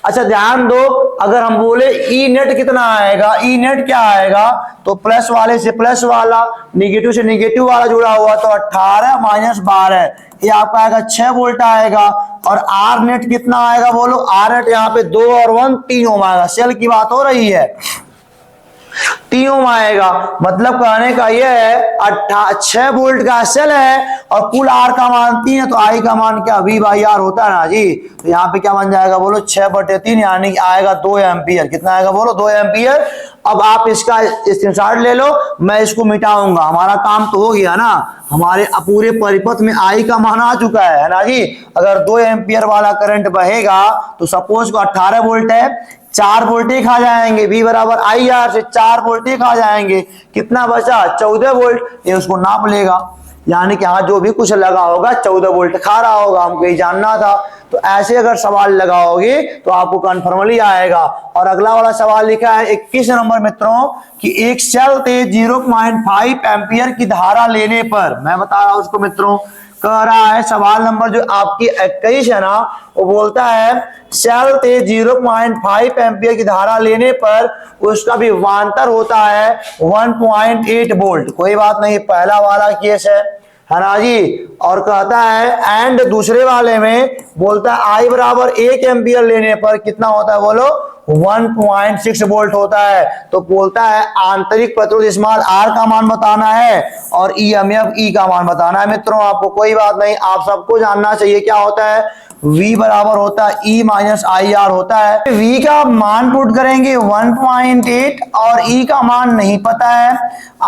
अच्छा ध्यान दो, अगर हम बोले ई नेट कितना आएगा, ई नेट क्या आएगा, तो प्लस वाले से प्लस वाला, निगेटिव से निगेटिव वाला जुड़ा हुआ तो 18 माइनस 12 ये आपका आएगा 6 वोल्ट आएगा। और आर नेट कितना आएगा बोलो, आर नेट यहाँ पे 2 और 1 3 ओम आएगा, सेल की बात हो रही है 3 ओम आएगा, मतलब कहने का ये है 6 वोल्ट का सेल है और कुल आर का मान 3 है, तो आई का मान क्या V बाई आर होता है ना जी। तो यहाँ पे क्या बन जाएगा बोलो 6/3 यानी आएगा 2 एम्पियर, कितना आएगा बोलो 2 एम्पियर। अब आप इसका स्क्रीनशॉट ले लो, मैं इसको मिटाऊंगा, हमारा काम तो हो गया ना, हमारे पूरे परिपथ में आई का मान आ चुका है ना जी। अगर 2 एम्पियर वाला करंट बहेगा तो सपोज को 18 वोल्ट है, 4 वोल्ट खा जाएंगे, V बराबर आई आर से 4 वोल्ट खा जाएंगे, कितना बचा 14 वोल्ट, ये उसको नाप लेगा। यानी कि यहाँ जो भी कुछ लगा होगा 14 वोल्ट खा रहा होगा, हमको ये जानना था। तो ऐसे अगर सवाल लगाओगे तो आपको कन्फर्मली आएगा। और अगला वाला सवाल लिखा है 21 नंबर मित्रों कि एक सेल से 0.5 एम्पियर की धारा लेने पर, मैं बता रहा हूं उसको मित्रों, कह रहा है सवाल नंबर जो आपकी 21 है ना, वो बोलता है सेल से 0.5 एम्पियर की धारा लेने पर उसका विभवांतर होता है 1.8 वोल्ट। कोई बात नहीं, पहला वाला केस है ना जी। और कहता है एंड दूसरे वाले में बोलता है आई बराबर 1 एम्पियर लेने पर कितना होता है बोलो, 1.6 वोल्ट होता है। तो बोलता है आंतरिक प्रतिरोध स्मॉल आर का मान बताना है और ईएमएफ ई का मान बताना है मित्रों आपको। कोई बात नहीं, आप सबको जानना चाहिए क्या होता है, V बराबर होता है E माइनस आई आर होता है। V का मान पुट करेंगे 1.8 और E का मान नहीं पता है,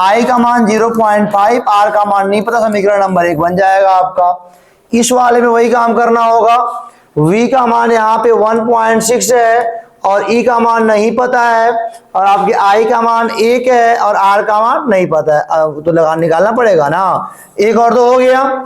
I का मान 0.5, R का मान नहीं पता, समीकरण नंबर 1 बन जाएगा आपका। इस वाले में वही काम करना होगा, V का मान यहाँ पे 1.6 है और E का मान नहीं पता है और आपके I का मान 1 है और R का मान नहीं पता है, अब तो लगा निकालना पड़ेगा ना। एक और तो हो गया।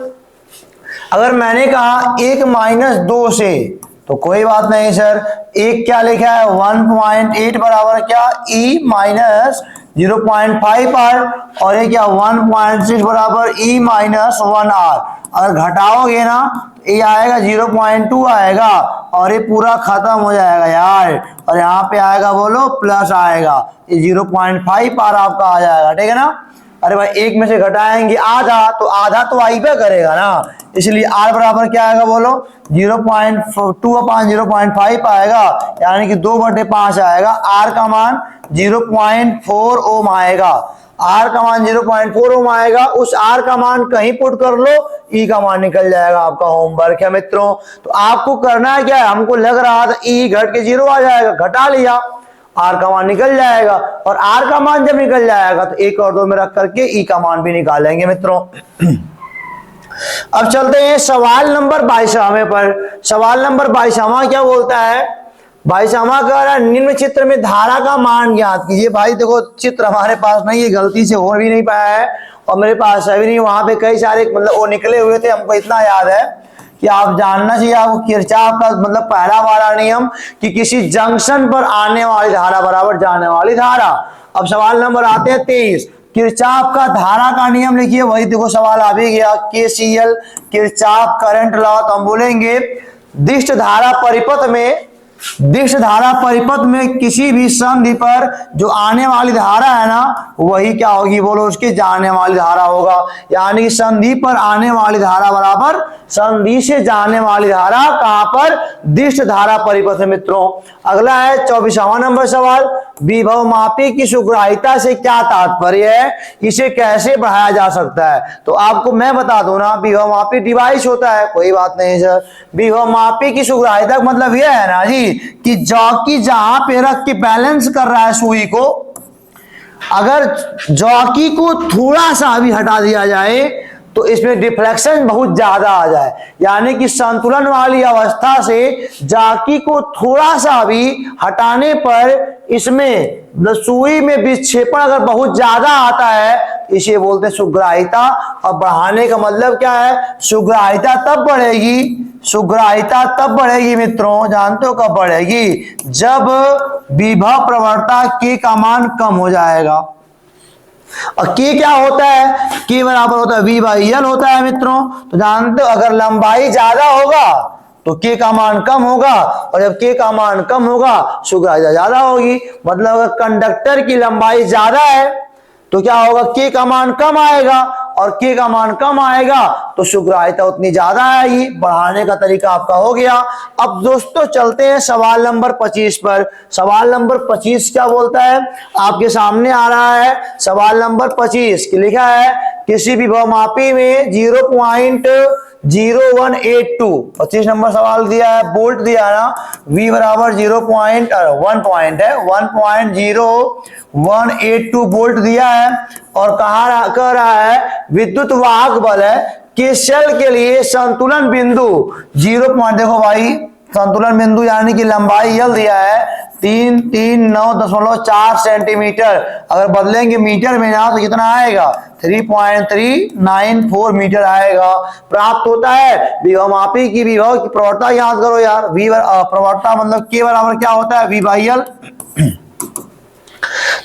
अगर मैंने कहा 1 माइनस 2 से, तो कोई बात नहीं सर, एक क्या लिखा है 1.8 बराबर क्या E माइनस 0.5 R और ये क्या 1.6 बराबर E माइनस 1 R। अगर घटाओगे ना ये आएगा 0.2 आएगा और ये पूरा खत्म हो जाएगा यार, और यहाँ पे आएगा बोलो प्लस आएगा, ये 0.5 R आपका आ जाएगा, ठीक है ना। अरे भाई एक में से घटाएंगे आधा, तो आधा तो आई पे करेगा ना, इसलिए R बराबर क्या आएगा बोलो 0.2/0.5 आएगा, यानी कि 2/5 आएगा। R का मान 0.4 ओम आएगा, R का मान 0.4 ओम आएगा। उस R का मान कहीं पुट कर लो, E का मान निकल जाएगा। आपका होमवर्क है मित्रों। तो आपको करना है क्या है, हमको लग रहा था E घट के 0 आ जाएगा, घटा लिया, R का मान निकल जाएगा और R का मान जब निकल जाएगा तो 1 और 2 में रख करके E का मान भी निकालेंगे मित्रों। अब चलते हैं सवाल नंबर 22वें पर। सवाल नंबर 22वां क्या बोलता है, 22वां कह रहा है निम्न चित्र में धारा का मान ज्ञात कीजिए। भाई देखो चित्र हमारे पास नहीं है, गलती से हो भी नहीं पाया है और मेरे पास है भी नहीं, वहां पे कई सारे मतलब वो निकले हुए थे। हमको इतना याद है कि आप जानना चाहिए आपको किरचॉफ का मतलब पहला वाला नियम कि किसी जंक्शन पर आने वाली धारा बराबर जाने वाली धारा। अब सवाल नंबर आते हैं 23, किरचॉफ का धारा का नियम लिखिए। वही देखो सवाल आ भी गया, KCL किरचॉफ करंट लॉ। तो हम बोलेंगे दिष्ट धारा परिपथ में किसी भी संधि पर जो आने वाली धारा है ना, वही क्या होगी बोलो, उसकी जाने वाली धारा होगा। यानी कि संधि पर आने वाली धारा बराबर संधि से जाने वाली धारा कहां पर, दिष्ट धारा परिपथ में मित्रों। अगला है 24वां नंबर सवाल, विभवमापी की सुग्राह्यता से क्या तात्पर्य है, इसे कैसे बढ़ाया जा सकता है। तो आपको मैं बता दूं ना, विभवमापी डिवाइस होता है, कोई बात नहीं सर। विभवमापी की सुग्राह्यता का मतलब यह है ना जी कि जॉकी जहां पे रख के बैलेंस कर रहा है सुई को, अगर जॉकी को थोड़ा सा भी हटा दिया जाए तो इसमें डिफ्लेक्शन बहुत ज्यादा आ जाए, यानी कि संतुलन वाली अवस्था से जॉकी को थोड़ा सा भी हटाने पर इसमें सुई में विक्षेपण अगर बहुत ज्यादा आता है, इसे बोलते हैं सुग्राह्यता। और बढ़ाने का मतलब क्या है, सुग्राह्यता तब बढ़ेगी मित्रों, जानते हो कब बढ़ेगी, जब विभव प्रवणता K का मान कम हो जाएगा। और K क्या होता है, K बराबर होता है V/L होता है मित्रों। तो जानते हो अगर लंबाई ज्यादा होगा तो K का मान कम होगा, और जब K का मान कम होगा सुग्राह्यता ज्यादा होगी। मतलब अगर कंडक्टर की लंबाई ज्यादा है तो क्या होगा, K का मान कम आएगा, और K का मान कम आएगा तो सुग्राह्यता उतनी ज्यादा आएगी। बढ़ाने का तरीका आपका हो गया। अब दोस्तों चलते हैं सवाल नंबर 25 पर। सवाल नंबर 25 क्या बोलता है, आपके सामने आ रहा है सवाल नंबर 25 लिखा है किसी विभवमापी में 0.0182, 25 नंबर सवाल दिया है, वोल्ट दिया है ना, V बराबर 1.0182 वोल्ट दिया है और कह रहा है विद्युत वाहक बल है कि सेल के लिए संतुलन बिंदु 0. देखो भाई संतुलन बिंदु यानी कि लंबाई L दिया है 339.4 सेंटीमीटर। अगर बदलेंगे मीटर में ना तो कितना आएगा, 3.394 मीटर आएगा। प्राप्त होता है विभवमापी की विभव की प्रवणता याद करो यार, प्रवणता मतलब के बराबर क्या होता है, V/L।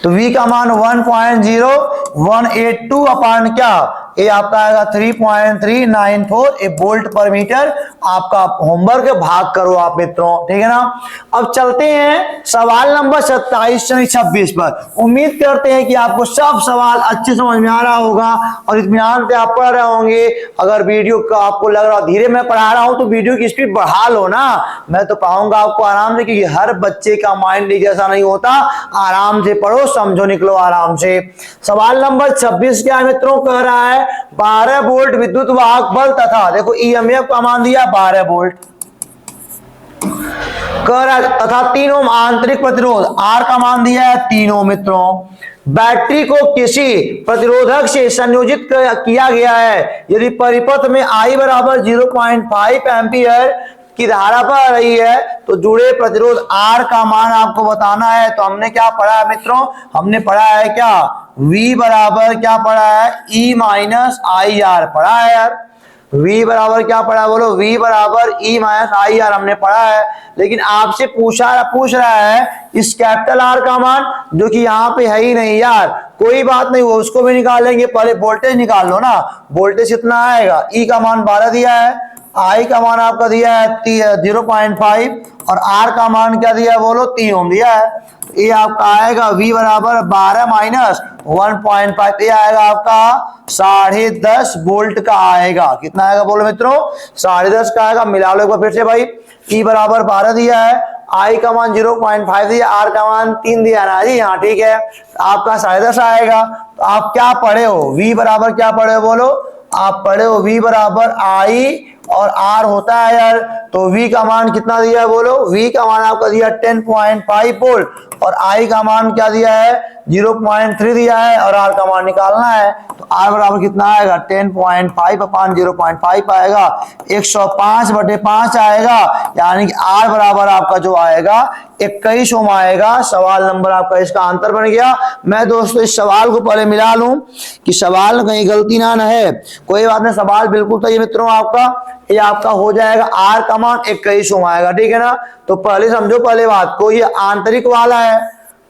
तो V का मान 1.0182 अपान क्या, ये आपका आएगा 3.394 वोल्ट पर मीटर। आपका होमवर्क भाग करो आप मित्रों, ठीक है ना। अब चलते हैं सवाल नंबर 27-26 पर। उम्मीद करते हैं कि आपको सब सवाल अच्छे समझ में आ रहा होगा और इत्मीनान से आप पढ़ रहे होंगे। अगर वीडियो का आपको लग रहा धीरे मैं पढ़ा रहा हूं तो वीडियो की स्पीड बढ़ा लो ना, मैं तो पढ़ाऊंगा आपको आराम से, क्योंकि हर बच्चे का माइंड एक जैसा नहीं होता। आराम से पढ़ो, समझो, निकलो आराम से। सवाल नंबर 26 क्या मित्रों कह रहा है, 12 वोल्ट विद्युत वाहक बल तथा, देखो ईएमएफ का मान दिया 12 वोल्ट कह रहा है, तथा 3 ओम आंतरिक प्रतिरोध आर का मान दिया है 3 ओम मित्रों। बैटरी को किसी प्रतिरोधक से संयोजित किया गया है, यदि परिपथ में I बराबर 0.5 एम्पियर की धारा बह रही है तो जुड़े प्रतिरोध R का मान आपको बताना है। तो हमने क्या पढ़ा है मित्रों, हमने पढ़ा है क्या, V बराबर क्या पढ़ा है, E माइनस आई आर पढ़ा है यार। V बराबर क्या पढ़ा है बोलो, V बराबर E माइनस आई आर हमने पढ़ा है। लेकिन आपसे पूछ रहा है इस कैपिटल R का मान, जो कि यहाँ पे है ही नहीं यार। कोई बात नहीं, वो उसको भी निकालेंगे, पहले वोल्टेज निकाल लो ना। वोल्टेज कितना आएगा, E का मान 12 दिया है, I का मान आपका दिया है 0.5 और R का मान क्या दिया है बोलो, 3 ओम दिया है। ये आपका आएगा V बराबर 12 माइनस 1.5, ये आएगा आपका 10.5 वोल्ट का आएगा। कितना आएगा बोलो मित्रों, 10.5 का आएगा। मिला लो एक बार फिर से भाई, E बराबर 12 दिया है, I का मान 0.5 दिया, R का मान 3 दिया ना जी, हाँ ठीक है। आपका 10.5 आएगा। तो आप क्या पढ़े हो, V बराबर क्या पढ़े हो बोलो, आप पढ़े हो V बराबर I और R होता है यार। तो V का मान कितना दिया है बोलो, V का मान आपका दिया 10.5 वोल्ट और I का मान क्या दिया है 0.3 दिया है और R का मान निकालना है। तो R बराबर कितना आएगा 10.5 अपान 0.5 आएगा, 105/5 आएगा। यानी कि R बराबर आपका जो आएगा 21 ओम आएगा। सवाल नंबर आपका इसका आंसर बन गया। मैं दोस्तों इस सवाल को पहले मिला लूं कि सवाल कहीं गलती ना है। कोई बात नहीं, सवाल बिल्कुल सही मित्रों आपका। ये आपका हो जाएगा R का मान 21 ओम आएगा, ठीक है ना। तो पहले समझो पहले बात को, ये आंतरिक वाला है,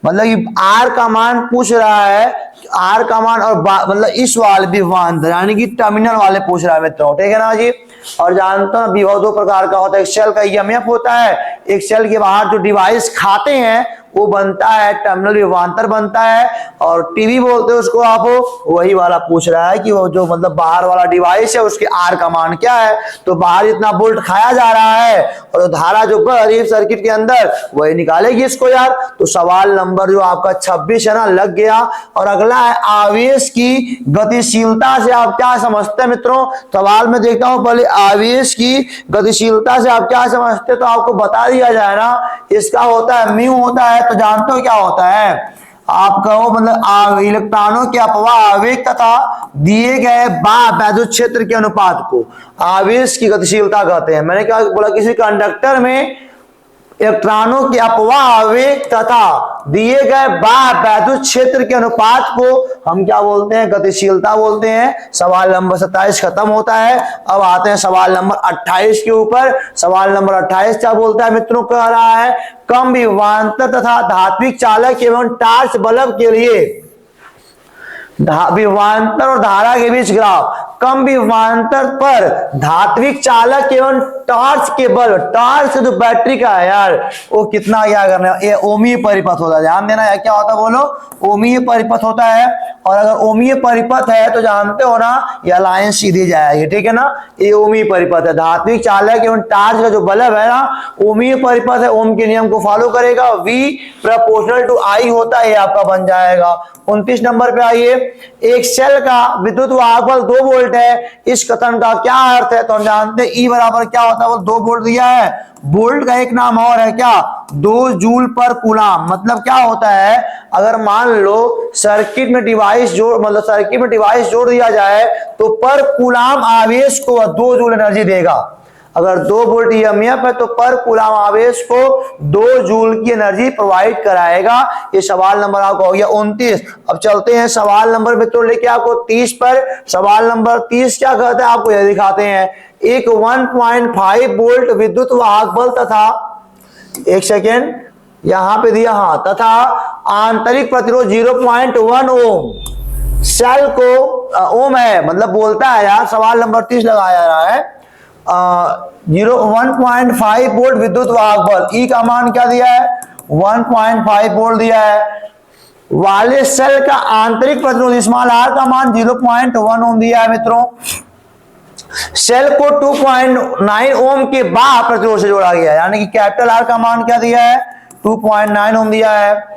मतलब कि R का मान पूछ रहा है, R का मान और मतलब इस वाले विभवांतर यानी कि टर्मिनल वाले पूछ रहा है मित्रों, ठीक है ना जी। और जानते हो विभव 2 प्रकार का होता है, एक सेल का ईएमएफ होता है, एक सेल के बाहर जो डिवाइस खाते हैं वो बनता है टर्मिनल विभवांतर बनता है, और टीवी बोलते हैं उसको आप। वही वाला पूछ रहा है कि वो जो मतलब बाहर वाला डिवाइस है उसके आर का मान क्या है। तो बाहर इतना वोल्ट खाया जा रहा है और धारा जो बह रही है सर्किट के अंदर वही निकालेगी इसको यार। तो सवाल नंबर जो आपका 26 है ना लग गया। और अगला है आवेश की गतिशीलता से आप क्या समझते हैं मित्रों। सवाल में देखता हूं पहले आवेश की गतिशीलता से आप क्या समझते हैं, तो आपको बता दिया जाए ना। इसका होता है म्यू होता है, तो जानते हो क्या होता है आप कहो, मतलब इलेक्ट्रॉनों के अपवाह आवेग तथा दिए गए वैद्युत क्षेत्र के अनुपात को आवेश की गतिशीलता कहते हैं। मैंने क्या बोला, किसी कंडक्टर में इलेक्ट्रॉनों के अपवाह आवेग तथा दिए गए वैद्युत क्षेत्र के अनुपात को हम क्या बोलते हैं, गतिशीलता बोलते हैं। सवाल नंबर 27 खत्म होता है। अब आते हैं सवाल नंबर 28 के ऊपर। सवाल नंबर 28 क्या बोलता है मित्रों, कह रहा है कम विभवांतर तथा धात्विक चालक एवं टार्च बल्ब के लिए विभवांतर और धारा के बीच ग्राफ। कम विभवांतर पर धात्विक चालक एवं टॉर्च के बल्ब, टॉर्च जो बैटरी का है यार, वो कितना क्या करना है, ये ओमीय परिपथ होता है, ध्यान देना है। क्या होता है बोलो, ओमीय परिपथ होता है। और अगर ओमीय परिपथ है तो जानते हो ना ये लाइन सीधी जाएगी, ठीक है ना। ये ओमीय परिपथ है। धात्विक चालक एवं टॉर्च का जो बल्ब है ना ओमीय परिपथ है, ओम के नियम को फॉलो करेगा। V प्रोपोर्शनल टू I होता है, आपका बन जाएगा। 29 नंबर पे आइए। एक सेल का विद्युत वाहक बल 2 वोल्ट है, इस कथन का क्या अर्थ है, तो हम जानते हैं E बराबर क्या होता है, वो 2 वोल्ट दिया है। वोल्ट का एक नाम और है क्या, 2 जूल पर कूलाम। मतलब क्या होता है, अगर मान लो सर्किट में डिवाइस जोड़ दिया जाए तो पर कूलाम आवेश को 2 जूल एनर्जी देगा। अगर 2 वोल्ट ईएमएफ है तो पर कूलम आवेश को 2 जूल की एनर्जी प्रोवाइड कराएगा। ये सवाल नंबर आपका हो गया 29। अब चलते हैं सवाल नंबर मित्रों लेके आपको 30 पर। सवाल नंबर 30 क्या कहता है आपको यह दिखाते हैं। एक 1.5 वोल्ट विद्युत वाहक बल तथा, एक सेकेंड यहां पे दिया, हाँ, तथा आंतरिक प्रतिरोध 0.1 ओम सेल को ओम है, मतलब बोलता है यार, सवाल नंबर 30 लगाया रहा है। 1.5 वोल्ट विद्युत वाहक बल, ई का मान क्या दिया है 1.5 वोल्ट दिया है, वाले सेल का आंतरिक प्रतिरोध स्मॉल आर का मान 0.1 ओम दिया है मित्रों। सेल को 2.9 ओम के बाह्य प्रतिरोध से जोड़ा गया है, यानी कि कैपिटल आर का मान क्या दिया है 2.9 ओम दिया है।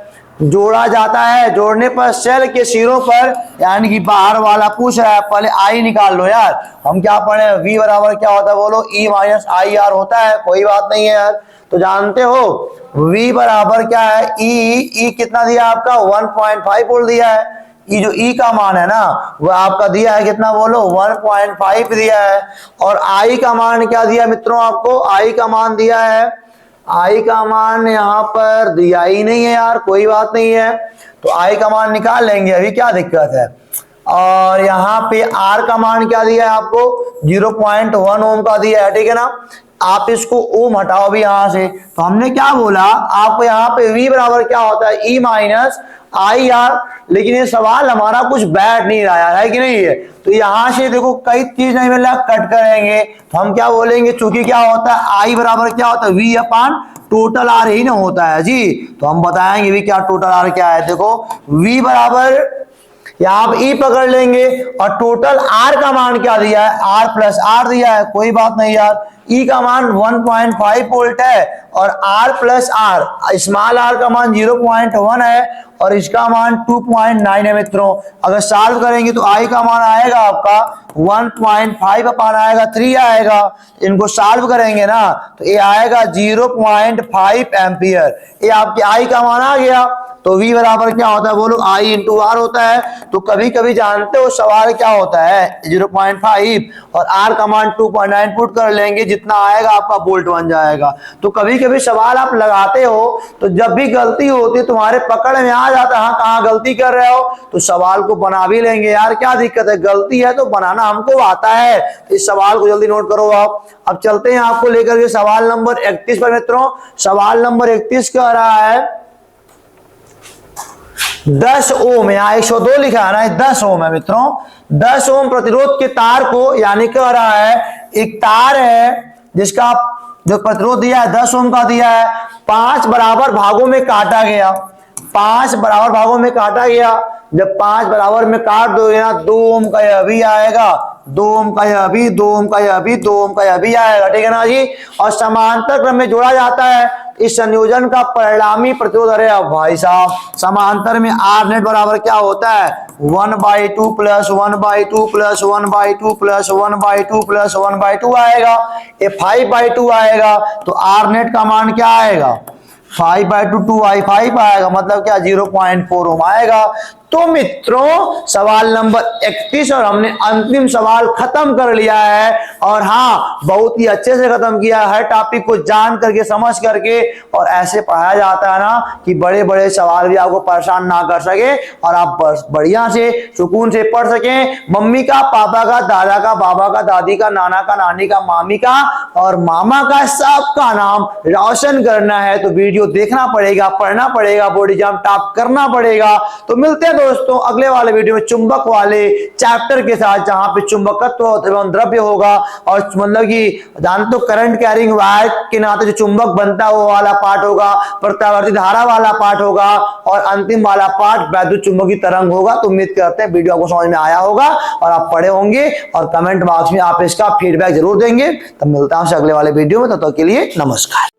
जोड़ा जाता है, जोड़ने पर सेल के सिरों पर, यानी कि बाहर वाला पूछ रहा है, पहले आई निकाल लो यार। हम क्या पढ़े, V बराबर क्या होता है बोलो, E माइनस आई आर होता है, कोई बात नहीं है यार। तो जानते हो V बराबर क्या है, E कितना दिया आपका 1.5 वोल्ट दिया है। ये जो E का मान है ना वो आपका दिया है कितना बोलो 1.5 दिया है। और I का मान क्या दिया मित्रों आपको, I का मान दिया है, I का मान यहाँ पर दिया ही नहीं है यार, कोई बात नहीं है, तो I का मान निकाल लेंगे, अभी क्या दिक्कत है। और यहाँ पे R का मान क्या दिया है आपको 0.1 ओम का दिया है, ठीक है ना। आप इसको ओम हटाओ भी यहां से, तो हमने क्या बोला आपको यहाँ पे V बराबर क्या होता है E माइनस आई आर। लेकिन ये सवाल हमारा कुछ बैठ नहीं रहा है कि नहीं है, तो यहां से देखो कई चीज नहीं मिल रहा, कट करेंगे तो हम क्या बोलेंगे, चूंकि क्या होता है आई बराबर क्या होता है V अपान टोटल आर ही ना होता है जी। तो हम बताएंगे भी क्या टोटल आर क्या है। देखो V बराबर यहाँ आप E पकड़ लेंगे और टोटल R का मान क्या दिया है R प्लस R दिया है, कोई बात नहीं यार। E का मान 1.5 वोल्ट है और R plus R, small r का मान 0.1 है और इसका मान 2.9 है मित्रों। अगर सॉल्व करेंगे तो I का मान आएगा आपका 1.5 अपान आएगा 3 आएगा। इनको सॉल्व करेंगे ना तो ये आएगा 0.5 एम्पियर। ये आपके I का मान आ गया। तो V बराबर क्या होता है बोलो I इंटू आर होता है। तो कभी कभी जानते हो सवाल क्या होता है 0.5 और R का मान 2.9 पुट कर लेंगे, जितना आएगा आपका वोल्ट बन जाएगा। तो कभी कभी सवाल आप लगाते हो तो जब भी गलती होती है तुम्हारे पकड़ में आ जाता है, हाँ कहाँ गलती कर रहे हो, तो सवाल को बना भी लेंगे यार, क्या दिक्कत है, गलती है तो बनाना हमको आता है। इस सवाल को जल्दी नोट करो आप। अब चलते हैं आपको लेकर के सवाल नंबर 31 पर मित्रों। सवाल नंबर 31 कह रहा है 10 ओम, यहाँ 102 लिखा है ना, 10 ओम है मित्रों। 10 ओम प्रतिरोध के तार को, यानी कह रहा है एक तार है जिसका जो प्रतिरोध दिया है 10 ओम का दिया है, 5 बराबर भागों में काटा गया। 5 बराबर भागों में काटा गया, जब 5 बराबर में काट दोगे ना 2 ओम का यह भी आएगा, 2 ओम का यह भी, 2 ओम का यह भी, 2 ओम का यह भी आएगा, ठीक है ना जी। और समांतर क्रम में जोड़ा जाता है। इस संयोजन का परिणामी प्रतिरोध, अरे अब भाई साहब समांतर में आर नेट बराबर क्या होता है 1/2 प्लस 1/2 प्लस 1/2 प्लस 1/2 प्लस 1/2 आएगा। ये 5/2 आएगा, तो आर नेट का मान क्या आएगा 5/2 2i5 आएगा, मतलब क्या 0.4 ओम आएगा। तो मित्रों सवाल नंबर 31 और हमने अंतिम सवाल खत्म कर लिया है। और हाँ बहुत ही अच्छे से खत्म किया है, हर टॉपिक को जान करके समझ करके, और ऐसे पढ़ाया जाता है ना कि बड़े बड़े सवाल भी आपको परेशान ना कर सके और आप बढ़िया से सुकून से पढ़ सकें। मम्मी का, पापा का, दादा का, बाबा का, दादी का, नाना का, नानी का, मामी का और मामा का, सबका नाम रोशन करना है तो वीडियो देखना पड़ेगा, पढ़ना पड़ेगा, बोर्ड एग्जाम टॉप करना पड़ेगा। तो मिलते हैं दोस्तों अगले वाले वीडियो में चुंबक वाले चैप्टर के साथ, जहां पे चुंबकत्व एवं द्रव्य होगा और मतलब कि जानते हो करंट कैरिंग वायर के नाते जो चुंबक बनता है वो वाला पार्ट होगा, प्रत्यावर्ती धारा वाला पार्ट होगा और अंतिम वाला पार्ट वैद्युत चुंबकीय तरंग होगा। तो उम्मीद करते हैं वीडियो आपको समझ में आया होगा और आप पढ़े होंगे और कमेंट बॉक्स में आप इसका फीडबैक जरूर देंगे। तब मिलता हूं अगले वाले वीडियो में, तब तक के लिए नमस्कार।